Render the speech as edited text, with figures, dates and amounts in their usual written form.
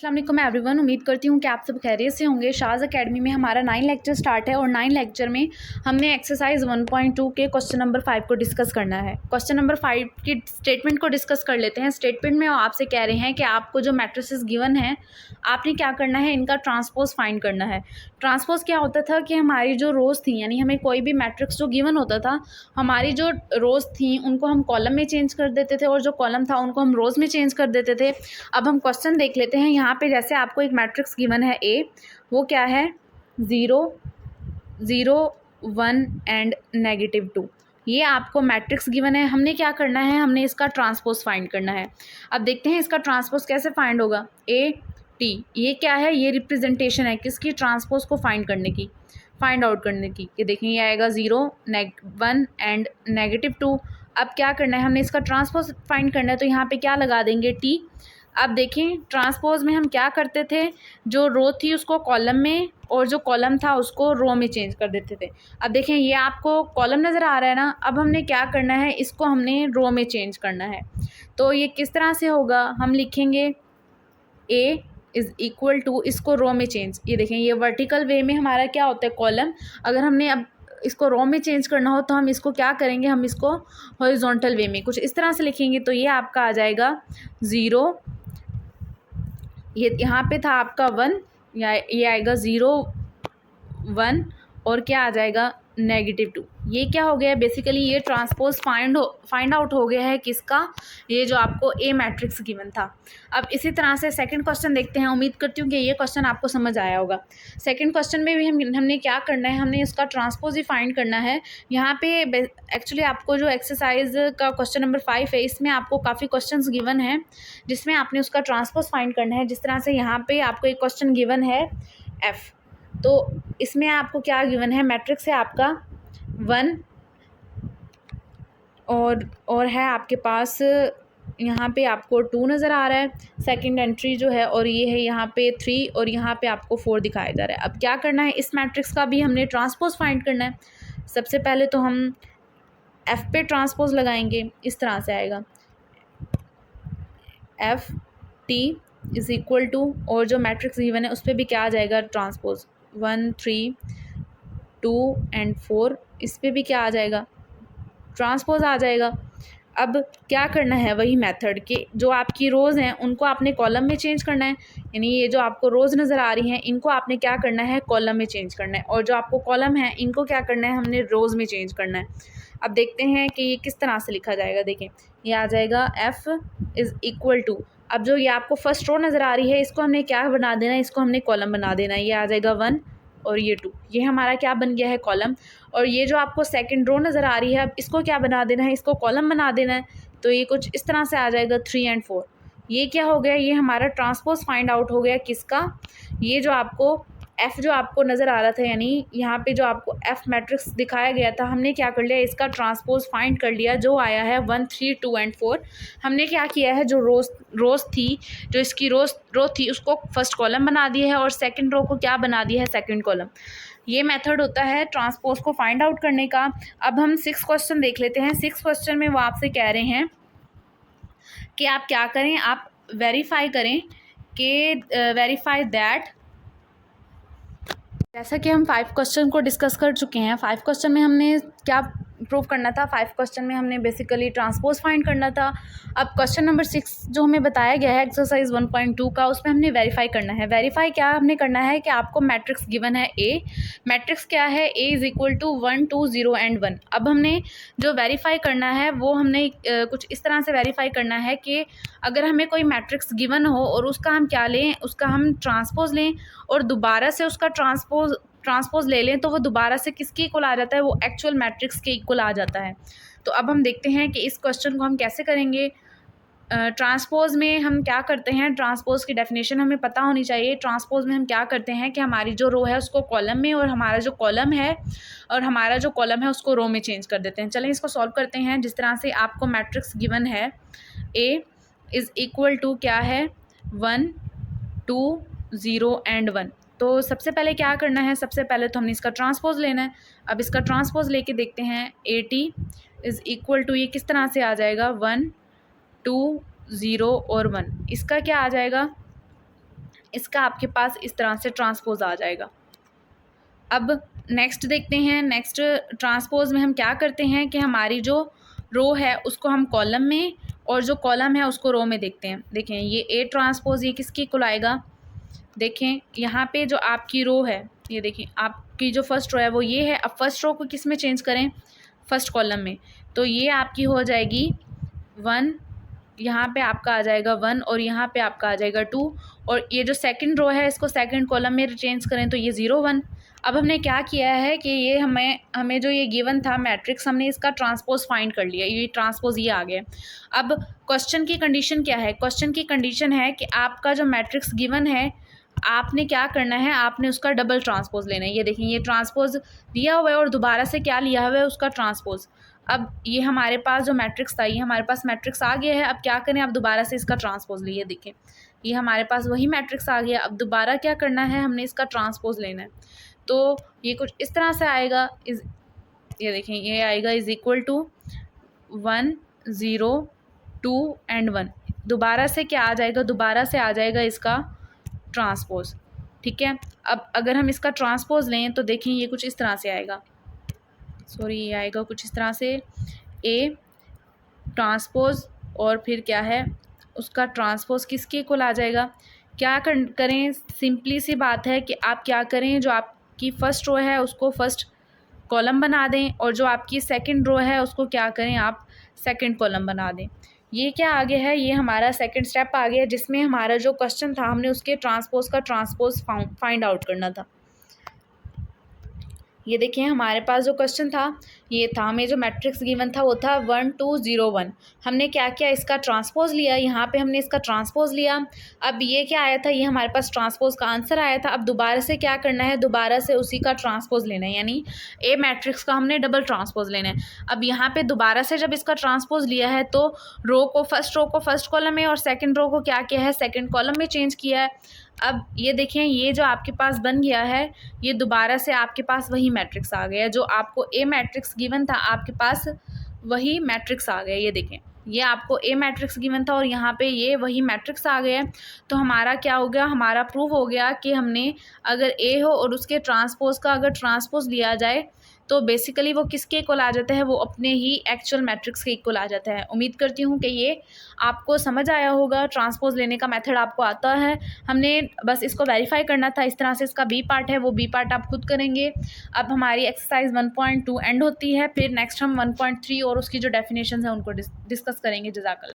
अस्सलाम वालेकुम एवरीवन। उम्मीद करती हूँ कि आप सब खैरियत से होंगे। शाज़ एकेडमी में हमारा 9 लेक्चर स्टार्ट है और 9 लेक्चर में हमने एक्सरसाइज 1.2 के क्वेश्चन नंबर 5 को डिस्कस करना है। क्वेश्चन नंबर 5 की स्टेटमेंट को डिस्कस कर लेते हैं। स्टेटमेंट में आपसे कह रहे हैं कि आपको जो मैट्रिसेस गिवन है, आपने क्या करना है, इनका ट्रांसपोज फाइंड करना है। ट्रांसपोज क्या होता था कि हमारी जो रोज़ थी, यानी हमें कोई भी मैट्रिक्स जो गिवन होता था, हमारी जो रोज़ थी उनको हम कॉलम में चेंज कर देते थे और जो कॉलम था उनको हम रोज़ में चेंज कर देते थे। अब हम क्वेश्चन देख लेते हैं। यहाँ पे जैसे आपको एक मैट्रिक्स गिवन है ए, वो क्या है 0 0 1 एंड -2। ये आपको मैट्रिक्स गिवन है। हमने क्या करना है, हमने इसका ट्रांसपोज फाइंड करना है। अब देखते हैं इसका ट्रांसपोज कैसे फाइंड होगा। ए टी, ये क्या है, ये रिप्रेजेंटेशन है किसकी, ट्रांसपोज को फाइंड करने की, फाइंड आउट करने की। ये देखें, ये आएगा 0 1 एंड -2। अब क्या करना है, हमने इसका ट्रांसपोज फाइंड करना है, तो यहाँ पे क्या लगा देंगे, टी। अब देखें ट्रांसपोज में हम क्या करते थे, जो रो थी उसको कॉलम में और जो कॉलम था उसको रो में चेंज कर देते थे। अब देखें ये आपको कॉलम नज़र आ रहा है ना, अब हमने क्या करना है, इसको हमने रो में चेंज करना है। तो ये किस तरह से होगा, हम लिखेंगे ए इज़ इक्वल टू, इसको रो में चेंज, ये देखें ये वर्टिकल वे में हमारा क्या होता है कॉलम। अगर हमने अब इसको रो में चेंज करना हो तो हम इसको क्या करेंगे, हम इसको हॉरिजॉन्टल वे में कुछ इस तरह से लिखेंगे। तो ये आपका आ जाएगा 0, ये यहाँ पे था आपका 1, या ये आएगा 0 1 और क्या आ जाएगा -2। ये क्या हो गया, बेसिकली ये ट्रांसपोज फाइंड आउट हो गया है किसका, ये जो आपको ए मैट्रिक्स गिवन था। अब इसी तरह से सेकंड क्वेश्चन देखते हैं। उम्मीद करती हूँ कि ये क्वेश्चन आपको समझ आया होगा। सेकंड क्वेश्चन में भी हमने क्या करना है, हमने इसका ट्रांसपोज ही फाइंड करना है। यहाँ पे एक्चुअली आपको जो एक्सरसाइज का क्वेश्चन नंबर 5 है, इसमें आपको काफ़ी क्वेश्चन गिवन हैं जिसमें आपने उसका ट्रांसपोज फाइंड करना है। जिस तरह से यहाँ पे आपको एक क्वेश्चन गिवन है एफ़, तो इसमें आपको क्या गिवन है, मैट्रिक्स है आपका 1 और है आपके पास यहाँ पे आपको 2 नज़र आ रहा है सेकंड एंट्री जो है, और ये है यहाँ पे 3 और यहाँ पे आपको 4 दिखाया जा रहा है। अब क्या करना है, इस मैट्रिक्स का भी हमने ट्रांसपोज फाइंड करना है। सबसे पहले तो हम एफ़ पे ट्रांसपोज लगाएंगे, इस तरह से आएगा F T is equal to, और जो मैट्रिक्स गिवन है उस पर भी क्या आ जाएगा ट्रांसपोज, 1 3 2 एंड 4, इस पर भी क्या आ जाएगा ट्रांसपोज आ जाएगा। अब क्या करना है, वही मेथड के जो आपकी रोज़ हैं उनको आपने कॉलम में चेंज करना है, यानी ये जो आपको रोज़ नज़र आ रही हैं इनको आपने क्या करना है, कॉलम में चेंज करना है, और जो आपको कॉलम है इनको क्या करना है, हमने रोज़ में चेंज करना है। अब देखते हैं कि ये किस तरह से लिखा जाएगा। देखें ये आ जाएगा एफ़ इज़ इक्वल टू, अब जो ये आपको फर्स्ट रो नज़र आ रही है इसको हमने क्या बना देना है, इसको हमने कॉलम बना देना है। ये आ जाएगा 1 और ये 2, ये हमारा क्या बन गया है, कॉलम। और ये जो आपको सेकंड रो नज़र आ रही है, अब इसको क्या बना देना है, इसको कॉलम बना देना है। तो ये कुछ इस तरह से आ जाएगा 3 एंड 4। ये क्या हो गया, ये हमारा ट्रांसपोज फाइंड आउट हो गया किसका, ये जो आपको एफ़ जो आपको नज़र आ रहा था, यानी यहाँ पे जो आपको एफ़ मैट्रिक्स दिखाया गया था, हमने क्या कर लिया, इसका ट्रांसपोज फाइंड कर लिया, जो आया है 1 3 2 एंड 4। हमने क्या किया है, जो रोज़ थी, जो इसकी रो थी उसको फर्स्ट कॉलम बना दिया है और सेकंड रो को क्या बना दिया है, सेकंड कॉलम। ये मेथड होता है ट्रांसपोज को फाइंड आउट करने का। अब हम 6 क्वेश्चन देख लेते हैं। 6 क्वेश्चन में वो आपसे कह रहे हैं कि आप क्या करें, आप वेरीफाई करें कि वेरीफाई दैट, जैसा कि हम 5 क्वेश्चन को डिस्कस कर चुके हैं। 5 क्वेश्चन में हमने क्या प्रूव करना था, 5 क्वेश्चन में हमने बेसिकली ट्रांसपोज फाइंड करना था। अब क्वेश्चन नंबर 6 जो हमें बताया गया है एक्सरसाइज 1.2 का, उसमें हमने वेरीफाई करना है। वेरीफाई क्या हमने करना है कि आपको मैट्रिक्स गिवन है ए, मैट्रिक्स क्या है, A is equal to 1 2 0 and 1। अब हमने जो वेरीफाई करना है वो हमने कुछ इस तरह से वेरीफाई करना है कि अगर हमें कोई मैट्रिक्स गिवन हो और उसका हम क्या लें, उसका हम ट्रांसपोज लें और दोबारा से उसका ट्रांसपोज ले लें, तो वो दोबारा से किसके इक्वल आ जाता है, वो एक्चुअल मैट्रिक्स के इक्वल आ जाता है। तो अब हम देखते हैं कि इस क्वेश्चन को हम कैसे करेंगे। ट्रांसपोज में हम क्या करते हैं, ट्रांसपोज की डेफिनेशन हमें पता होनी चाहिए। ट्रांसपोज में हम क्या करते हैं कि हमारी जो रो है उसको कॉलम में, और हमारा जो कॉलम है उसको रो में चेंज कर देते हैं। चलें इसको सॉल्व करते हैं। जिस तरह से आपको मैट्रिक्स गिवन है ए इज़ इक्वल टू क्या है, 1 2 0 एंड 1। तो सबसे पहले क्या करना है, सबसे पहले तो हमने इसका ट्रांसपोज लेना है। अब इसका ट्रांसपोज लेके देखते हैं, 80 इज़ इक्वल टू, ये किस तरह से आ जाएगा, 1 2 0 और 1। इसका क्या आ जाएगा, इसका आपके पास इस तरह से ट्रांसपोज आ जाएगा। अब नेक्स्ट देखते हैं। नेक्स्ट ट्रांसपोज में हम क्या करते हैं कि हमारी जो रो है उसको हम कॉलम में और जो कॉलम है उसको रो में देखते हैं। देखें ये ए ट्रांसपोज ये किसके इक्वल आएगा। देखें यहाँ पे जो आपकी रो है, ये देखें आपकी जो फर्स्ट रो है वो ये है। अब फर्स्ट रो को किस में चेंज करें, फर्स्ट कॉलम में, तो ये आपकी हो जाएगी 1, यहाँ पे आपका आ जाएगा 1 और यहाँ पे आपका आ जाएगा 2। और ये जो सेकंड रो है इसको सेकंड कॉलम में चेंज करें तो ये 0 1। अब हमने क्या किया है कि ये हमें जो ये गिवन था मैट्रिक्स, हमने इसका ट्रांसपोज फाइंड कर लिया, ये ट्रांसपोज ये आ गया। अब क्वेश्चन की कंडीशन क्या है, क्वेश्चन की कंडीशन है कि आपका जो मैट्रिक्स गिवन है आपने क्या करना है, आपने उसका डबल ट्रांसपोज लेना है। ये देखें ये ट्रांसपोज दिया हुआ है और दोबारा से क्या लिया हुआ है उसका ट्रांसपोज। अब ये हमारे पास जो मैट्रिक्स था ये हमारे पास मैट्रिक्स आ गया है। अब क्या करें, अब दोबारा से इसका ट्रांसपोज लिए। देखें ये हमारे पास वही मैट्रिक्स आ गया। अब दोबारा क्या करना है, हमने इसका ट्रांसपोज लेना है। तो ये कुछ इस तरह से आएगा। ये देखें ये आएगा इज इक्वल टू 1 0 2 एंड 1। दोबारा से क्या आ जाएगा, दोबारा से आ जाएगा इसका ट्रांसपोज। ठीक है, अब अगर हम इसका ट्रांसपोज लें तो देखें ये कुछ इस तरह से आएगा। सॉरी ये आएगा कुछ इस तरह से ए ट्रांसपोज और फिर क्या है उसका ट्रांसपोज किसके इक्वल आ जाएगा। क्या करें, सिंपली सी बात है कि आप क्या करें, जो आपकी फ़र्स्ट रो है उसको फर्स्ट कॉलम बना दें और जो आपकी सेकंड रो है उसको क्या करें आप सेकंड कॉलम बना दें। ये क्या आ गया है, ये हमारा सेकंड स्टेप आ गया जिसमें हमारा जो क्वेश्चन था हमने उसके ट्रांसपोज का ट्रांसपोज फाइंड आउट करना था। ये देखिए हमारे पास जो क्वेश्चन था ये था, हमें जो मैट्रिक्स गिवन था वो था 1 2 0 1। हमने क्या किया, इसका ट्रांसपोज लिया, यहाँ पे हमने इसका ट्रांसपोज लिया। अब ये क्या आया था, ये हमारे पास ट्रांसपोज का आंसर आया था। अब दोबारा से क्या करना है, दोबारा से उसी का ट्रांसपोज लेना है, यानी ए मैट्रिक्स का हमने डबल ट्रांसपोज लेना है। अब यहाँ पे दोबारा से जब इसका ट्रांसपोज लिया है तो रो को फर्स्ट कॉलम में और सेकेंड रो को क्या किया है, सेकेंड कॉलम में चेंज किया है। अब ये देखें ये जो आपके पास बन गया है ये दोबारा से आपके पास वही मैट्रिक्स आ गया, जो आपको ए मैट्रिक्स गिवन था आपके पास वही मैट्रिक्स आ गया। ये देखें ये आपको ए मैट्रिक्स गिवन था और यहाँ पे ये वही मैट्रिक्स आ गया। तो हमारा क्या हो गया, हमारा प्रूव हो गया कि हमने अगर ए हो और उसके ट्रांसपोज का अगर ट्रांसपोज लिया जाए तो बेसिकली वो किसके इक्वल आ जाता है, वो अपने ही एक्चुअल मैट्रिक्स के इक्वल आ जाता है। उम्मीद करती हूँ कि ये आपको समझ आया होगा, ट्रांसपोज लेने का मेथड आपको आता है। हमने बस इसको वेरीफाई करना था। इस तरह से इसका बी पार्ट है वो बी पार्ट आप खुद करेंगे। अब हमारी एक्सरसाइज 1.2 एंड होती है, फिर नेक्स्ट हम 1.3 और उसकी जो डेफिनेशन है उनको डिस्कस करेंगे। जज़ाकल्लाह।